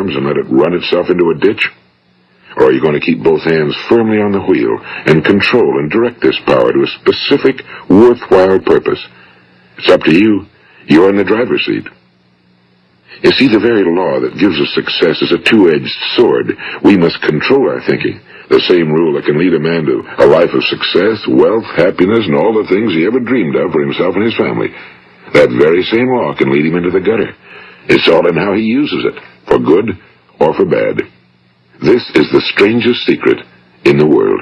arms and let it run itself into a ditch? Or are you going to keep both hands firmly on the wheel and control and direct this power to a specific, worthwhile purpose? It's up to you. You're in the driver's seat. You see, the very law that gives us success is a two-edged sword. We must control our thinking. The same rule that can lead a man to a life of success, wealth, happiness, and all the things he ever dreamed of for himself and his family. That very same law can lead him into the gutter. It's all in how he uses it, for good or for bad. This is the strangest secret in the world.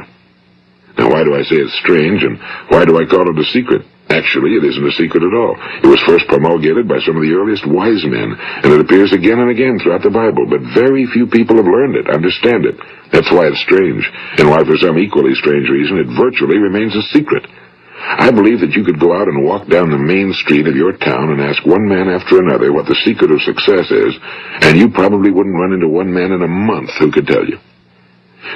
Now, why do I say it's strange, and why do I call it a secret? Actually, it isn't a secret at all. It was first promulgated by some of the earliest wise men, and it appears again and again throughout the Bible, but very few people have learned it, understand it. That's why it's strange, and why for some equally strange reason it virtually remains a secret. I believe that you could go out and walk down the main street of your town and ask one man after another what the secret of success is, and you probably wouldn't run into one man in a month who could tell you.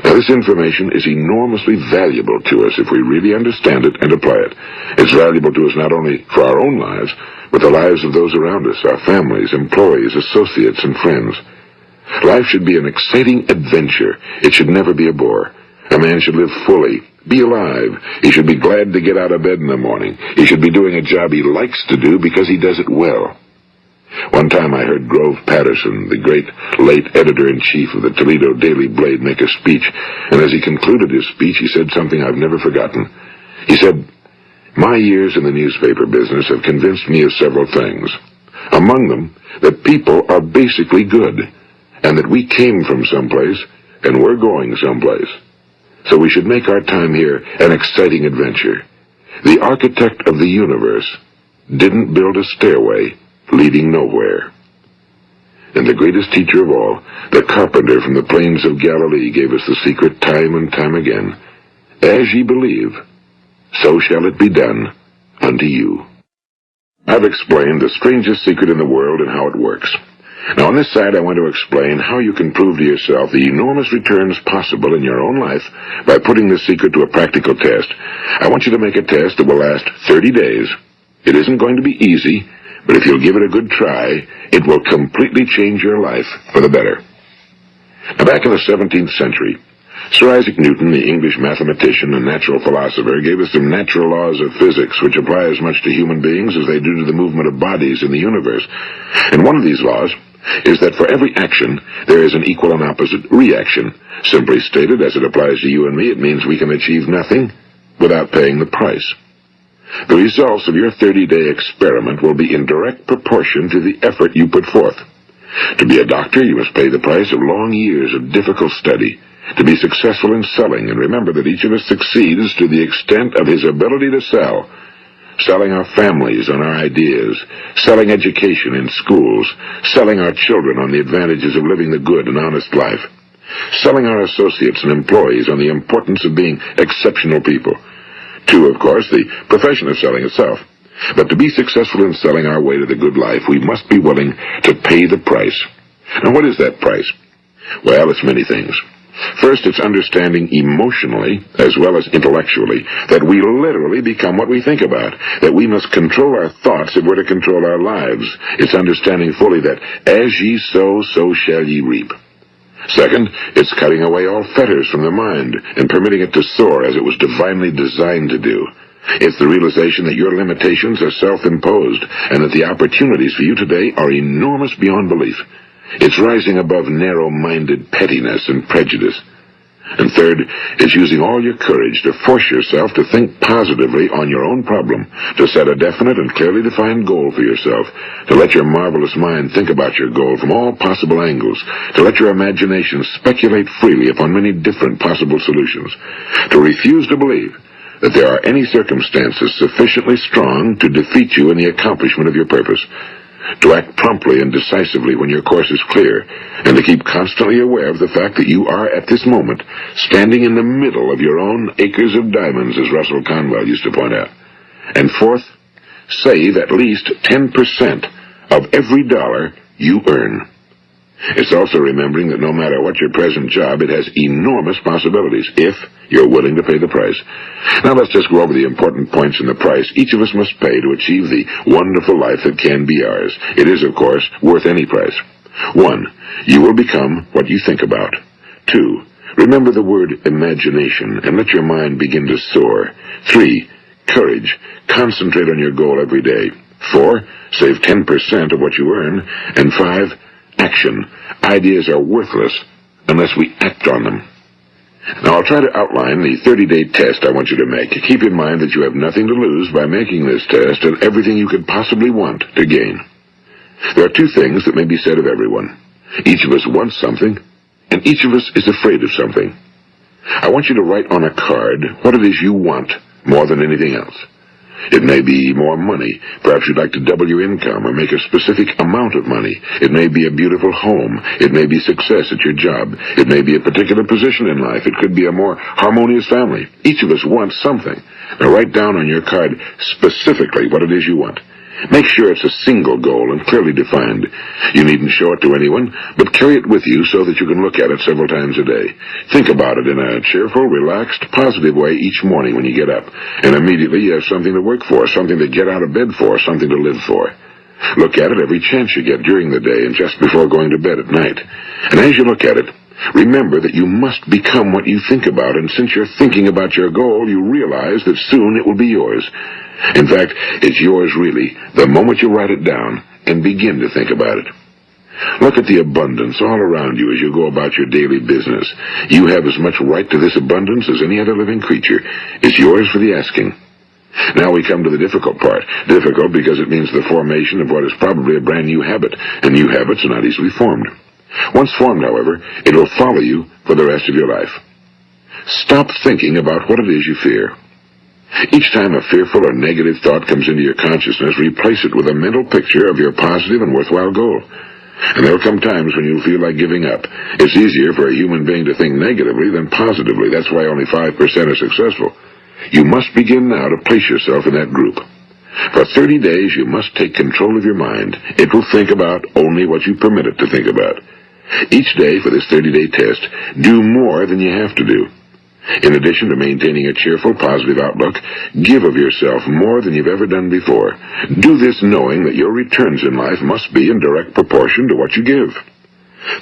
Now, this information is enormously valuable to us if we really understand it and apply it. It's valuable to us not only for our own lives, but the lives of those around us, our families, employees, associates, and friends. Life should be an exciting adventure. It should never be a bore. A man should live fully, be alive. He should be glad to get out of bed in the morning. He should be doing a job he likes to do because he does it well. One time I heard Grove Patterson, the great late editor-in-chief of the Toledo Daily Blade, make a speech, and as he concluded his speech, he said something I've never forgotten. He said, "My years in the newspaper business have convinced me of several things. Among them, that people are basically good, and that we came from someplace, and we're going someplace. So we should make our time here an exciting adventure. The architect of the universe didn't build a stairway leading nowhere." And the greatest teacher of all, the carpenter from the plains of Galilee, gave us the secret time and time again. As ye believe, so shall it be done unto you. I've explained the strangest secret in the world and how it works. Now, on this side, I want to explain how you can prove to yourself the enormous returns possible in your own life by putting this secret to a practical test. I want you to make a test that will last 30 days. It isn't going to be easy, but if you'll give it a good try, it will completely change your life for the better. Now, back in the 17th century, Sir Isaac Newton, the English mathematician and natural philosopher, gave us some natural laws of physics which apply as much to human beings as they do to the movement of bodies in the universe. And one of these laws is that for every action, there is an equal and opposite reaction. Simply stated, as it applies to you and me, it means we can achieve nothing without paying the price. The results of your 30-day experiment will be in direct proportion to the effort you put forth. To be a doctor, you must pay the price of long years of difficult study. To be successful in selling, and remember that each of us succeeds to the extent of his ability to sell. Selling our families on our ideas, selling education in schools, selling our children on the advantages of living the good and honest life, selling our associates and employees on the importance of being exceptional people. To, of course, the profession of selling itself. But to be successful in selling our way to the good life, we must be willing to pay the price. Now, what is that price? Well, it's many things. First, it's understanding emotionally, as well as intellectually, that we literally become what we think about, that we must control our thoughts if we're to control our lives. It's understanding fully that as ye sow, so shall ye reap. Second, it's cutting away all fetters from the mind and permitting it to soar as it was divinely designed to do. It's the realization that your limitations are self-imposed and that the opportunities for you today are enormous beyond belief. It's rising above narrow-minded pettiness and prejudice. And third, it's using all your courage to force yourself to think positively on your own problem, to set a definite and clearly defined goal for yourself, to let your marvelous mind think about your goal from all possible angles, to let your imagination speculate freely upon many different possible solutions, to refuse to believe that there are any circumstances sufficiently strong to defeat you in the accomplishment of your purpose, to act promptly and decisively when your course is clear, and to keep constantly aware of the fact that you are, at this moment, standing in the middle of your own acres of diamonds, as Russell Conwell used to point out. And fourth, save at least 10% of every dollar you earn. It's also remembering that no matter what your present job, it has enormous possibilities, if you're willing to pay the price. Now let's just go over the important points in the price each of us must pay to achieve the wonderful life that can be ours. It is, of course, worth any price. 1. You will become what you think about. 2. Remember the word imagination and let your mind begin to soar. 3. Courage. Concentrate on your goal every day. 4. Save 10% of what you earn. And 5. Action. Ideas are worthless unless we act on them. Now, I'll try to outline the 30-day test I want you to make. Keep in mind that you have nothing to lose by making this test and everything you could possibly want to gain. There are two things that may be said of everyone. Each of us wants something, and each of us is afraid of something. I want you to write on a card what it is you want more than anything else. It may be more money. Perhaps you'd like to double your income or make a specific amount of money. It may be a beautiful home. It may be success at your job. It may be a particular position in life. It could be a more harmonious family. Each of us wants something. Now write down on your card specifically what it is you want. Make sure it's a single goal and clearly defined. You needn't show it to anyone, but carry it with you so that you can look at it several times a day. Think about it in a cheerful, relaxed, positive way each morning when you get up. And immediately you have something to work for, something to get out of bed for, something to live for. Look at it every chance you get during the day and just before going to bed at night. And as you look at it, remember that you must become what you think about, and since you're thinking about your goal, you realize that soon it will be yours. In fact, it's yours really, the moment you write it down and begin to think about it. Look at the abundance all around you as you go about your daily business. You have as much right to this abundance as any other living creature. It's yours for the asking. Now we come to the difficult part. Difficult because it means the formation of what is probably a brand new habit, and new habits are not easily formed. Once formed, however, it will follow you for the rest of your life. Stop thinking about what it is you fear. Each time a fearful or negative thought comes into your consciousness, replace it with a mental picture of your positive and worthwhile goal. And there will come times when you'll feel like giving up. It's easier for a human being to think negatively than positively. That's why only 5% are successful. You must begin now to place yourself in that group. For 30 days, you must take control of your mind. It will think about only what you permit it to think about. Each day for this 30-day test, do more than you have to do. In addition to maintaining a cheerful, positive outlook, give of yourself more than you've ever done before. Do this knowing that your returns in life must be in direct proportion to what you give.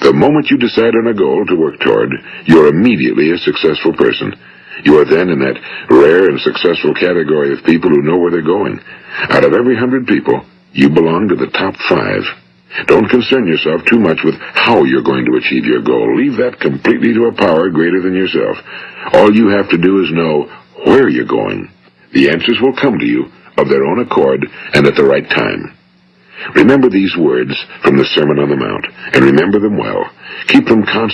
The moment you decide on a goal to work toward, you're immediately a successful person. You are then in that rare and successful category of people who know where they're going. Out of every 100 people, you belong to the top 5. Don't concern yourself too much with how you're going to achieve your goal. Leave that completely to a power greater than yourself. All you have to do is know where you're going. The answers will come to you of their own accord and at the right time. Remember these words from the Sermon on the Mount, and remember them well. Keep them constantly